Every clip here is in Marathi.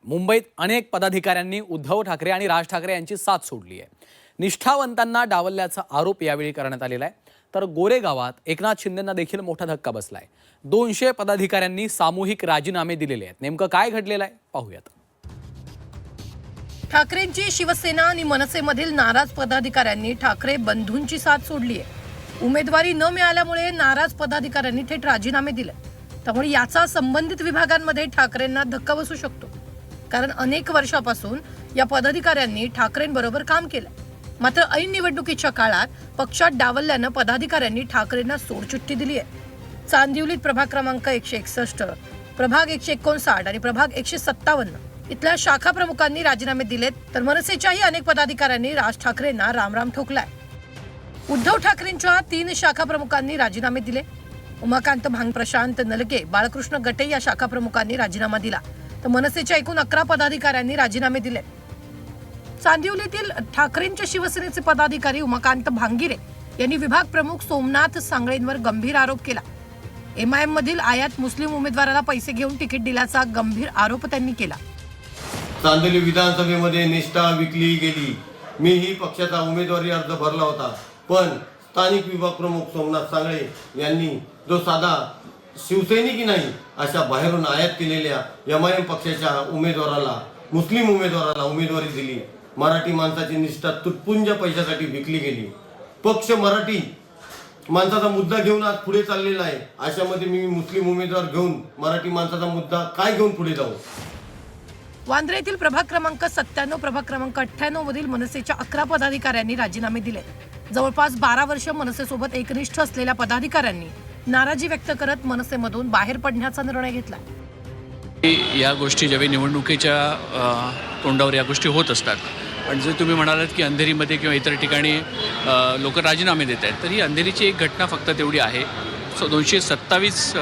मुंबईत अनेक पदाधिकाऱ्यांनी उद्धव ठाकरे आणि राज ठाकरे यांची साथ सोडली आहे। निष्ठावंतांना डावलल्याचा आरोप यावेळी करण्यात आलेला आहे। तर गोरेगावात एकनाथ शिंदेंना देखील मोठा धक्का बसलाय। 200 पदाधिकाऱ्यांनी सामूहिक राजीनामे दिलेले आहेत। नेमकं काय घडलेलं आहे पाहूयात। ठाकरेंची शिवसेना आणि मनसेमधील नाराज पदाधिकाऱ्यांनी ठाकरे बंधूंची साथ सोडली आहे। उमेदवारी न मिळाल्यामुळे नाराज पदाधिकाऱ्यांनी थेट राजीनामे दिले। त्यामुळे याचा संबंधित विभागांमध्ये ठाकरेंना धक्का बसू शकतो, कारण अनेक वर्षापासून या पदाधिकाऱ्यांनी ठाकरेंबरोबर काम केलं। मात्र ऐन निवडणुकीच्या काळात पक्षात डावलल्यानं पदाधिकाऱ्यांनी ठाकरेंना सोडचिठ्ठी दिली आहे। चांदिवलीत प्रभाग क्रमांक 161, प्रभाग 159 आणि प्रभाग 157 इथल्या शाखा प्रमुखांनी राजीनामे दिलेत। तर मनसेच्याही अनेक पदाधिकाऱ्यांनी राज ठाकरेंना रामराम ठोकलाय। उद्धव ठाकरेंच्या 3 शाखा प्रमुखांनी राजीनामे दिले। उमाकांत भांग, प्रशांत नलके, बाळकृष्ण गटे या शाखा प्रमुखांनी राजीनामा दिला। तर मनसेच्या एकूण 11 पदाधिकाऱ्यांनी राजीनामे दिले। चांदिवलीतील ठाकरेंच्या शिवसेनेचे पदाधिकारी उमाकांत भांगिरे यांनी विभाग प्रमुख सोमनाथ सांगळेंवर गंभीर आरोप केला। MIM मधील आयात मुस्लिम उमेदवाराला पैसे घेऊन तिकीट दिल्याचा गंभीर आरोप त्यांनी केला। चांदिवली विधानसभेमध्ये निष्ठा विकली गेली। मीही पक्षाचा उमेदवारी अर्ज भरला होता, पण स्थानिक विभाग प्रमुख सोमनाथ सांगळे यांनी जो साधा शिवसैनिक नाही अशा बाहेरून आयात केलेल्या MIM पक्षाच्या उमेदवाराला, मुस्लिम उमेदवाराला उमेदवारी दिली। मराठी माणसाची निष्ठा तुटपुंज पैशासाठी विकली गेली। पक्ष मराठी माणसाचा मुद्दा घेऊन आज पुढे चाललेला आहे। अशामध्ये मी मुस्लिम उमेदवार घेऊन मराठी माणसाचा मुद्दा काय घेऊन पुढे जाऊ? वांद्रे येथील प्रभाग क्रमांक 97, प्रभाग क्रमांक 98 मधील मनसेच्या 11 पदाधिकाऱ्यांनी राजीनामे दिले। जवळपास 12 वर्ष मनसेसोबत एकनिष्ठ असलेल्या पदाधिकाऱ्यांनी नाराजी व्यक्त करत मनसेमधून बाहेर पडण्याचा निर्णय घेतला। या गोष्टी ज्यावेळी निवडणुकीच्या तोंडावर या गोष्टी होत असतात, पण जर तुम्ही म्हणालात की अंधेरीमध्ये किंवा इतर ठिकाणी लोक राजीनामे देत आहेत, तर ही अंधेरीची एक घटना फक्त तेवढी आहे। 227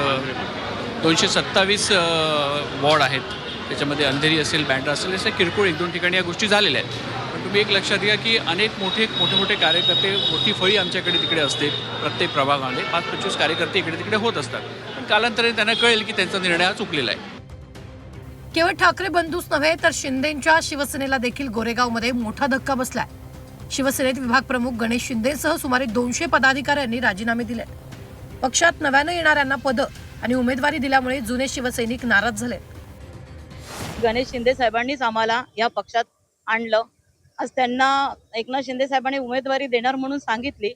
वॉर्ड आहेत, त्याच्यामध्ये अंधेरी असेल, बँड्रा असेल, असे किरकोळ 1-2 ठिकाणी या गोष्टी झालेल्या आहेत। पण तुम्ही एक लक्षात घ्या की अनेक मोठे कार्यकर्ते, मोठी फळी आमच्याकडे तिकडे असते। प्रत्येक प्रभागामध्ये 5-25 कार्यकर्ते इकडे तिकडे होत असतात, पण कालांतराने त्यांना कळेल की त्यांचा निर्णय हा चुकलेला आहे। केवळ ठाकरे बंधूच नव्हे तर शिंदेंच्या शिवसेनेला देखील गोरेगावमध्ये मोठा धक्का बसलाय। शिवसेनेत विभाग प्रमुख गणेश शिंदेसह सुमारे 200 पदाधिकाऱ्यांनी राजीनामे दिले। पक्षात नव्यानं येणाऱ्यांना पद आणि उमेदवारी दिल्यामुळे जुने शिवसैनिक नाराज झाले। गणेश शिंदे साहेबांनीच आम्हाला या पक्षात आणलं। आज त्यांना एकनाथ शिंदे साहेबांनी उमेदवारी देणार म्हणून सांगितली।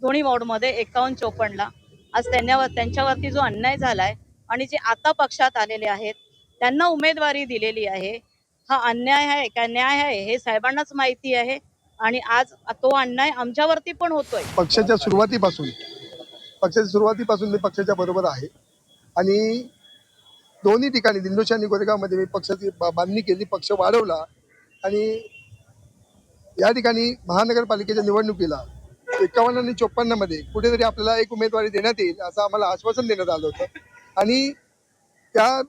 दोन्ही वॉर्डमध्ये 51-54ला आज त्यांच्यावरती जो अन्याय झालाय आणि जे आता पक्षात आलेले आहेत त्यांना उमेदवारी दिलेली आहे, हा अन्याय आहे का न्याय आहे हे साहेबांनाच माहिती आहे। आणि आज तो अन्याय आमच्यावरती पण होतोय। पक्षाच्या सुरुवातीपासून मी पक्षाच्या बरोबर आहे आणि दोन्ही ठिकाणी दिंडोशी आणि गोरेगावमध्ये मी पक्षाची बांधणी केली, पक्ष वाढवला। आणि या ठिकाणी महानगरपालिकेच्या निवडणुकीला 51 आणि 54 मध्ये कुठेतरी आपल्याला एक उमेदवारी देण्यात येईल असं आम्हाला आश्वासन देण्यात आलं होतं। आणि त्या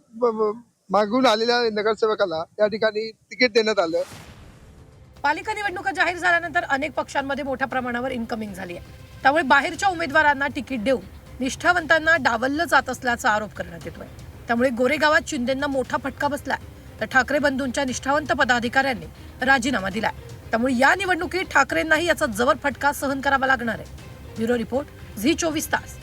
मागून आलेल्या नगरसेवकाला या ठिकाणी तिकीट देण्यात आलं। पालिका निवडणुका जाहीर झाल्यानंतर अनेक पक्षांमध्ये मोठ्या प्रमाणावर इन्कमिंग झाली आहे। त्यामुळे बाहेरच्या उमेदवारांना तिकीट देऊन निष्ठावंतांना डावललं जात असल्याचा आरोप करण्यात येतोय। त्यामुळे गोरेगावात शिंदेंना मोठा फटका बसलाय, तर ठाकरे बंधूंच्या निष्ठावंत पदाधिकाऱ्यांनी राजीनामा दिलाय। त्यामुळे या निवडणुकीत ठाकरेंनाही याचा जबर फटका सहन करावा लागणार आहे। ब्युरो रिपोर्ट, झी 24 तास।